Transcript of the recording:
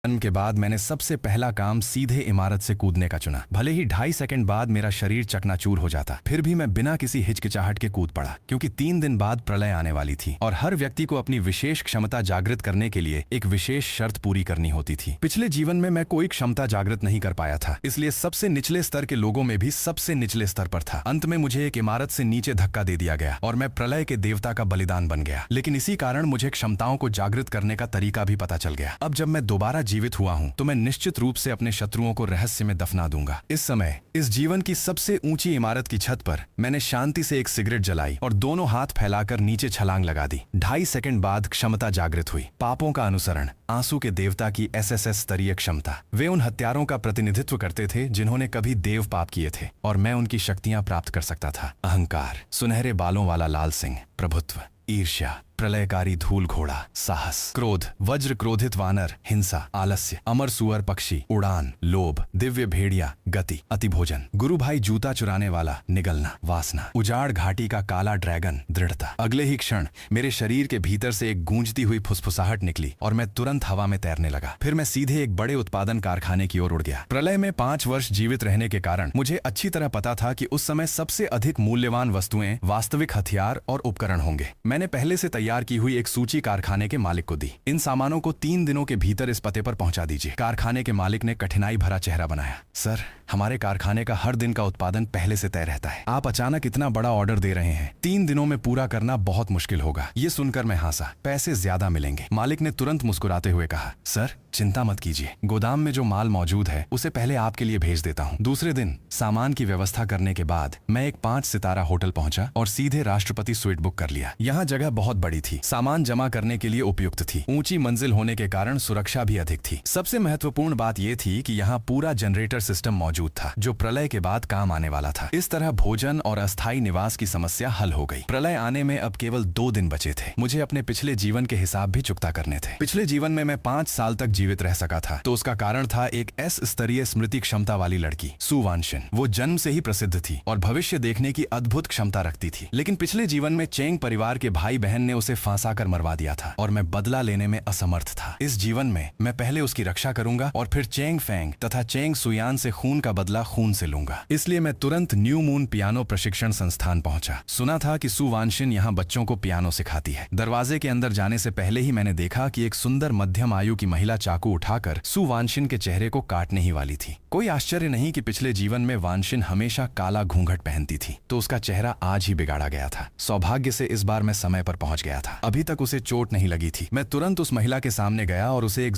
जन्म के बाद मैंने सबसे पहला काम सीधे इमारत से कूदने का चुना। भले ही 2.5 सेकंड बाद मेरा शरीर चकनाचूर हो जाता, फिर भी मैं बिना किसी हिचकिचाहट के कूद पड़ा, क्योंकि 3 दिन बाद प्रलय आने वाली थी और हर व्यक्ति को अपनी विशेष क्षमता जागृत करने के लिए एक विशेष शर्त पूरी करनी होती थी। पिछले जीवन में मैं कोई क्षमता जागृत नहीं कर पाया था, इसलिए सबसे निचले स्तर के लोगों में भी सबसे निचले स्तर पर था। अंत में मुझे एक इमारत से नीचे धक्का दे दिया गया और मैं प्रलय के देवता का बलिदान बन गया। लेकिन इसी कारण मुझे क्षमताओं को जागृत करने का तरीका भी पता चल गया। अब जब मैं दोबारा जीवित हुआ हूं तो मैं निश्चित रूप से अपने शत्रुओं को रहस्य में दफना दूंगा। इस समय इस जीवन की सबसे ऊंची इमारत की छत पर मैंने शांति से एक सिगरेट जलाई और दोनों हाथ फैलाकर नीचे छलांग लगा दी। 2.5 सेकंड बाद क्षमता जागृत हुई। पापों का अनुसरण, आंसू के देवता की एसएसएस स्तरीय क्षमता। वे उन हत्यारों का प्रतिनिधित्व करते थे जिन्होंने कभी देव पाप किए थे और मैं उनकी शक्तियां प्राप्त कर सकता था। अहंकार, सुनहरे बालों वाला लाल सिंह, प्रभुत्व, ईर्ष्या, प्रलयकारी धूल घोड़ा, साहस, क्रोध, वज्र क्रोधित वानर, हिंसा, आलस्य, अमर सुअर पक्षी, उड़ान, लोभ, दिव्य भेड़िया, गति, अतिभोजन, गुरु भाई जूता चुराने वाला, निगलना, वासना, उजाड़ घाटी का काला ड्रैगन, दृढ़ता। अगले ही क्षण मेरे शरीर के भीतर से एक गूंजती हुई फुसफुसाहट निकली और मैं तुरंत हवा में तैरने लगा। फिर मैं सीधे एक बड़े उत्पादन कारखाने की ओर उड़ गया। प्रलय में 5 वर्ष जीवित रहने के कारण मुझे अच्छी तरह पता था कि उस समय सबसे अधिक मूल्यवान वस्तुएं वास्तविक हथियार और उपकरण होंगे। मैंने पहले से तैयार की हुई एक सूची कारखाने के मालिक को दी। इन सामानों को 3 दिनों के भीतर इस पते पर पहुंचा दीजिए। कारखाने के मालिक ने कठिनाई भरा चेहरा बनाया। सर, हमारे कारखाने का हर दिन का उत्पादन पहले से तय रहता है। आप अचानक इतना बड़ा ऑर्डर दे रहे हैं, 3 दिनों में पूरा करना बहुत मुश्किल होगा। ये सुनकर मैं हंसा। पैसे ज्यादा मिलेंगे। मालिक ने तुरंत मुस्कुराते हुए कहा, सर चिंता मत कीजिए, गोदाम में जो माल मौजूद है उसे पहले आपके लिए भेज देता हूँ। दूसरे दिन सामान की व्यवस्था करने के बाद मैं एक 5 सितारा होटल पहुंचा और सीधे राष्ट्रपति स्वीट बुक कर लिया। यहाँ जगह बहुत बड़ी थी, सामान जमा करने के लिए उपयुक्त थी, ऊंची मंजिल होने के कारण सुरक्षा भी अधिक थी। सबसे महत्वपूर्ण बात यह थी कि यहाँ पूरा जनरेटर सिस्टम मौजूद था जो प्रलय के बाद काम आने वाला था। इस तरह भोजन और अस्थायी निवास की समस्या हल हो गई। प्रलय आने में अब केवल 2 दिन बचे थे। मुझे अपने पिछले जीवन के हिसाब भी चुकता करने थे। पिछले जीवन में मैं 5 साल तक जीवित रह सका था, तो उसका कारण था एक एस स्तरीय स्मृति क्षमता वाली लड़की, सु वानशिन। वो जन्म से ही प्रसिद्ध थी और भविष्य देखने की अद्भुत क्षमता रखती थी। लेकिन पिछले जीवन में चेंग परिवार के भाई बहन ने उसे फांसा कर मरवा दिया था और मैं बदला लेने में असमर्थ था। इस जीवन में मैं पहले उसकी रक्षा करूंगा और फिर चेंग फेंग तथा चेंग सुयान से खून का बदला खून से लूंगा। इसलिए मैं तुरंत न्यू मून पियानो प्रशिक्षण संस्थान पहुंचा। सुना था कि सु वानशिन यहाँ बच्चों को पियानो सिखाती है। दरवाजे के अंदर जाने से पहले ही मैंने देखा कि एक सुंदर मध्यम आयु की महिला चाकू उठाकर सु वानशिन के चेहरे को काटने ही वाली थी। कोई आश्चर्य नहीं कि पिछले जीवन में वानशिन हमेशा काला घूंघट पहनती थी, तो उसका चेहरा आज ही बिगाड़ा गया था। सौभाग्य से इस बार मैं समय पर पहुंच गया था। अभी तक उसे चोट नहीं लगी थी। मैं तुरंत उस महिला के सामने गया और उसे एक